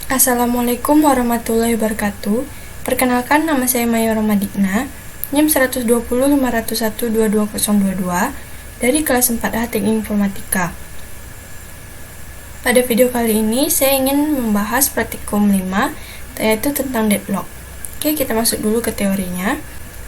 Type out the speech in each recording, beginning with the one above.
Assalamualaikum warahmatullahi wabarakatuh. Perkenalkan, nama saya Maya Ramadikna, NIM 12050122022 dari kelas 4A Teknik Informatika. Pada video kali ini saya ingin membahas praktikum 5, yaitu tentang deadlock. Oke, kita masuk dulu ke teorinya.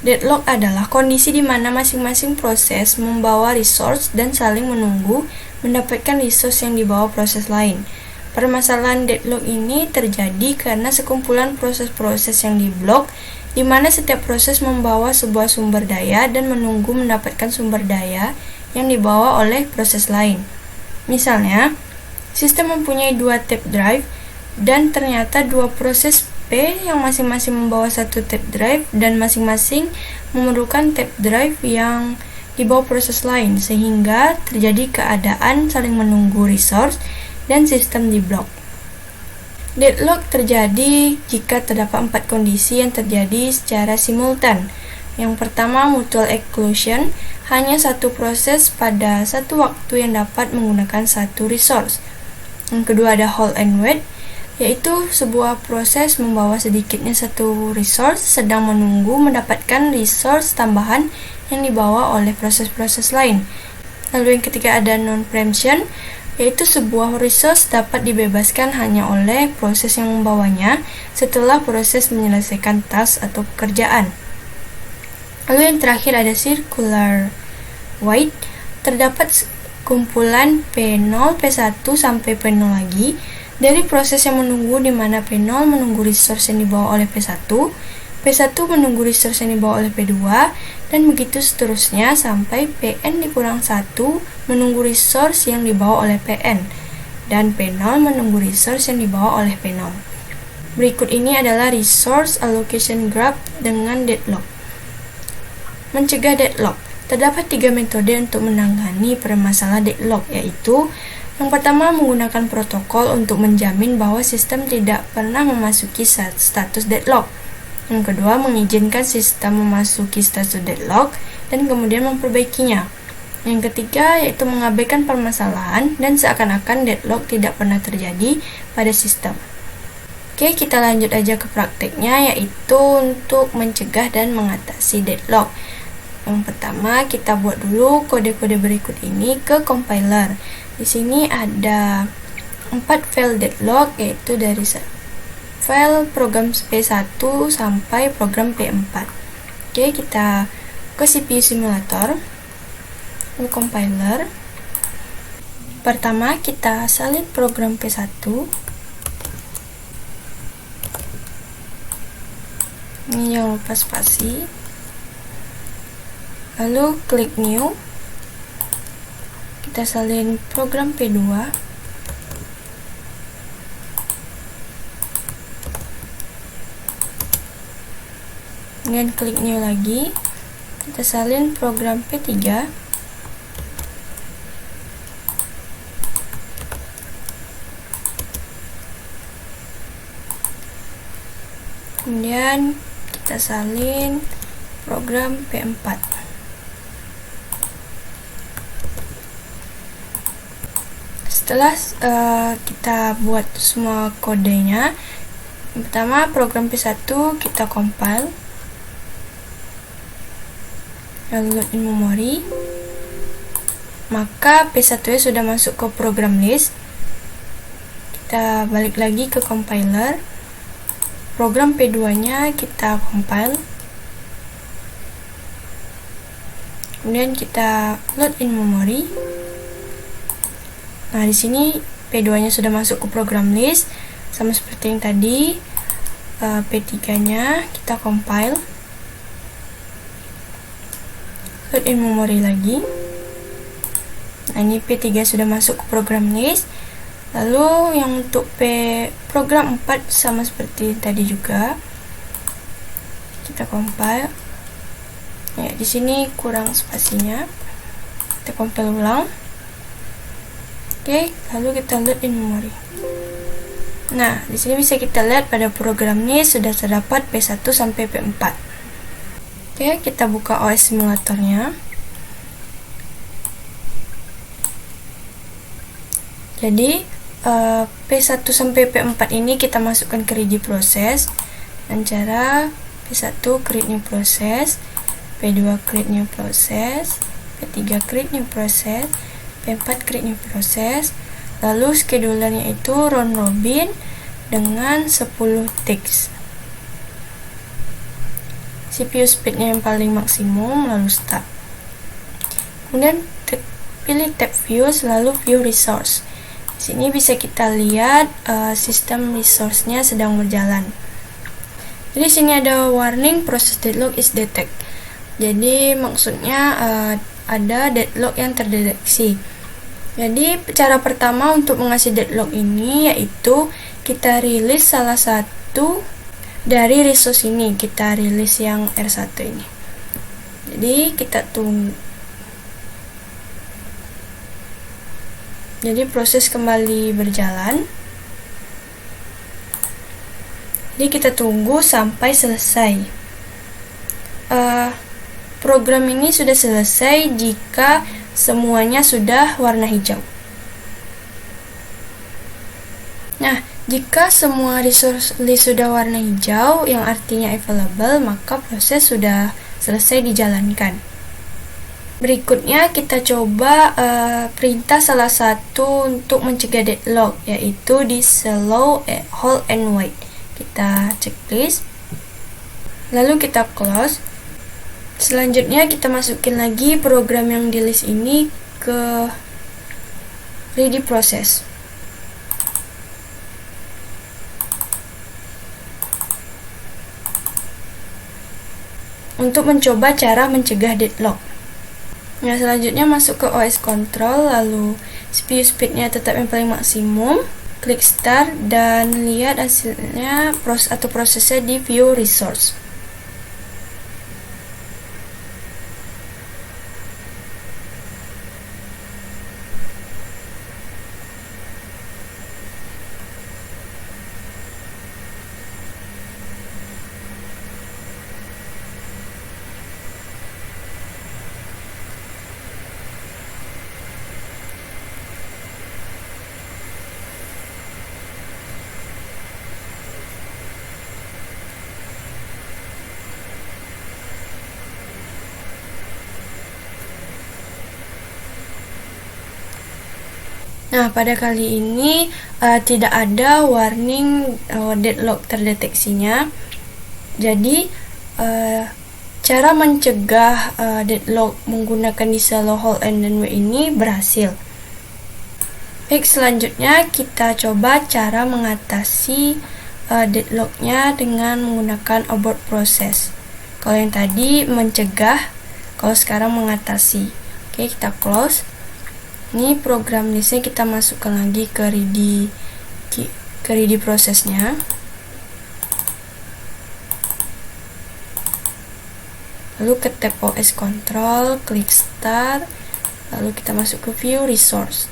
Deadlock adalah kondisi di mana masing-masing proses membawa resource dan saling menunggu mendapatkan resource yang dibawa proses lain. Permasalahan deadlock ini terjadi karena sekumpulan proses-proses yang diblok, di mana setiap proses membawa sebuah sumber daya dan menunggu mendapatkan sumber daya yang dibawa oleh proses lain. Misalnya, sistem mempunyai 2 tape drive dan ternyata 2 proses P yang masing-masing membawa 1 tape drive dan masing-masing memerlukan tape drive yang dibawa proses lain, sehingga terjadi keadaan saling menunggu resource dan sistem diblok. Deadlock terjadi jika terdapat 4 kondisi yang terjadi secara simultan. Yang pertama, mutual exclusion, hanya satu proses pada satu waktu yang dapat menggunakan satu resource. Yang kedua ada hold and wait, yaitu sebuah proses membawa sedikitnya satu resource sedang menunggu mendapatkan resource tambahan yang dibawa oleh proses-proses lain. Lalu yang ketiga ada non-preemption, yaitu sebuah resource dapat dibebaskan hanya oleh proses yang membawanya setelah proses menyelesaikan task atau pekerjaan. Lalu yang terakhir ada circular void, terdapat kumpulan P0, P1 sampai P0 lagi dari proses yang menunggu, di mana P0 menunggu resource yang dibawa oleh P1, P1 menunggu resource yang dibawa oleh P2, dan begitu seterusnya sampai Pn dikurang 1 menunggu resource yang dibawa oleh Pn, dan P0 menunggu resource yang dibawa oleh P0. Berikut ini adalah resource allocation graph dengan deadlock. Mencegah deadlock. Terdapat 3 metode untuk menangani permasalahan deadlock, yaitu yang pertama, menggunakan protokol untuk menjamin bahwa sistem tidak pernah memasuki status deadlock. Yang kedua, mengizinkan sistem memasuki status deadlock dan kemudian memperbaikinya. Yang ketiga, yaitu mengabaikan permasalahan dan seakan-akan deadlock tidak pernah terjadi pada sistem. Oke, kita lanjut aja ke prakteknya, yaitu untuk mencegah dan mengatasi deadlock. Yang pertama, kita buat dulu kode-kode berikut ini ke compiler. Di sini ada 4 file deadlock, yaitu dari file program P1 sampai program P4. Oke, kita ke CPU simulator, ke compiler. Pertama, kita salin program P1. Ini jangan lupa spasi. Lalu klik new. Kita salin program P2. Kemudian klik new lagi. Kita salin program P3. Kemudian kita salin program P4. Setelah kita buat semua kodenya, yang pertama program P1 kita compile, lalu load in memory, maka P1 nya sudah masuk ke program list. Kita balik lagi ke compiler, program P2 nya kita compile, kemudian kita load in memory. Nah, di sini P2 nya sudah masuk ke program list, sama seperti yang tadi. P3 nya kita compile, load in memory lagi. Nah, ini P3 sudah masuk ke program list. Lalu yang untuk program 4 sama seperti tadi juga, kita compile. Ya, di sini kurang spasinya, kita compile ulang. Oke, lalu kita load in memory. Nah, di sini bisa kita lihat pada program ini sudah terdapat P1 sampai P4. Oke, kita buka OS simulatornya. Jadi P1 sampai P4 ini kita masukkan ke ready process dengan cara P1 create new process, P2 create new process, P3 create new process, P4 create new process. Lalu schedulernya itu round robin dengan 10 ticks. CPU speednya yang paling maksimum, lalu start. Kemudian pilih tab views, lalu view resource. Di sini bisa kita lihat sistem resource-nya sedang berjalan. Jadi sini ada warning process deadlock is detect. Jadi maksudnya ada deadlock yang terdeteksi. Jadi cara pertama untuk mengatasi deadlock ini yaitu kita rilis salah satu dari resource ini, kita rilis yang R1 ini. Jadi kita tunggu. Jadi proses kembali berjalan. Jadi kita tunggu sampai selesai. Program ini sudah selesai jika semuanya sudah warna hijau. Nah, jika semua resource list sudah warna hijau, yang artinya available, maka proses sudah selesai dijalankan. Berikutnya kita coba perintah salah satu untuk mencegah deadlock, yaitu disallow hold and wait. Kita checklist, lalu kita close. Selanjutnya kita masukin lagi program yang di list ini ke ready process. Untuk mencoba cara mencegah deadlock. Nah, selanjutnya masuk ke OS control, lalu CPU speednya tetap yang paling maksimum, klik start dan lihat hasilnya prosesnya di view resource. Nah, pada kali ini tidak ada warning deadlock terdeteksinya. Jadi, cara mencegah deadlock menggunakan disallow hold and then wait ini berhasil. Baik, selanjutnya kita coba cara mengatasi deadlocknya dengan menggunakan abort process. Kalau yang tadi mencegah, kalau sekarang mengatasi. Oke, kita close. Ini program listnya kita masukkan lagi ke ready prosesnya. Lalu ke tab OS control, klik start, lalu kita masuk ke view resource.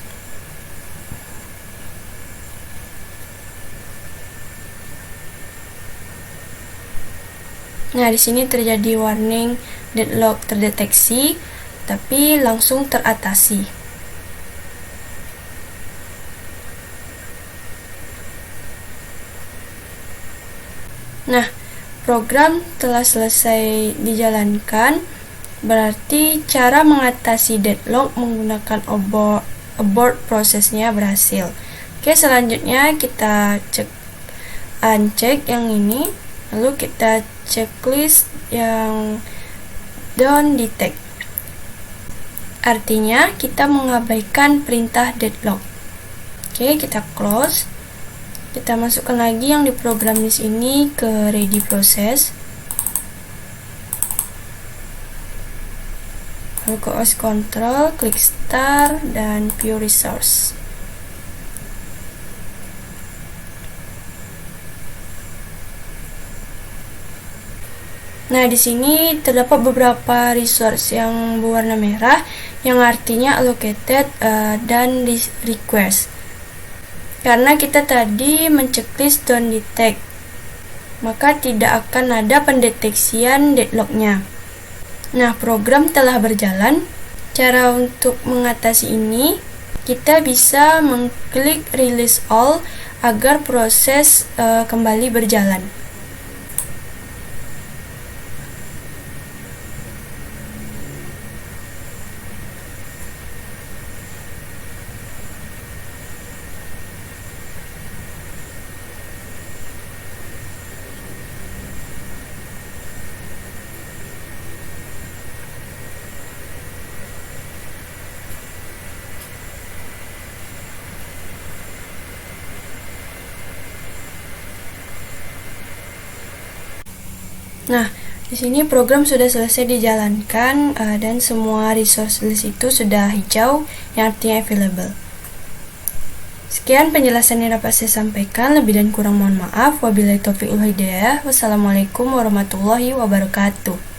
Nah, di sini terjadi warning deadlock terdeteksi, tapi langsung teratasi. Nah, program telah selesai dijalankan, berarti cara mengatasi deadlock menggunakan abort prosesnya berhasil. Oke, selanjutnya kita uncheck yang ini, lalu kita checklist yang don't detect. Artinya kita mengabaikan perintah deadlock. Oke, kita close. Kita masukkan lagi yang di program list ini ke ready process. Lalu ke OS control, klik start dan view resource. Nah, di sini terdapat beberapa resource yang berwarna merah, yang artinya allocated dan request. Karena kita tadi menceklis don't detect, maka tidak akan ada pendeteksian deadlocknya. Nah, program telah berjalan. Cara untuk mengatasi ini, kita bisa mengklik release all agar proses kembali berjalan. Nah, di sini program sudah selesai dijalankan dan semua resource list itu sudah hijau, yang artinya available. Sekian penjelasan yang dapat saya sampaikan, lebih dan kurang mohon maaf. Wabillahi taufiq wal hidayah. Wassalamualaikum warahmatullahi wabarakatuh.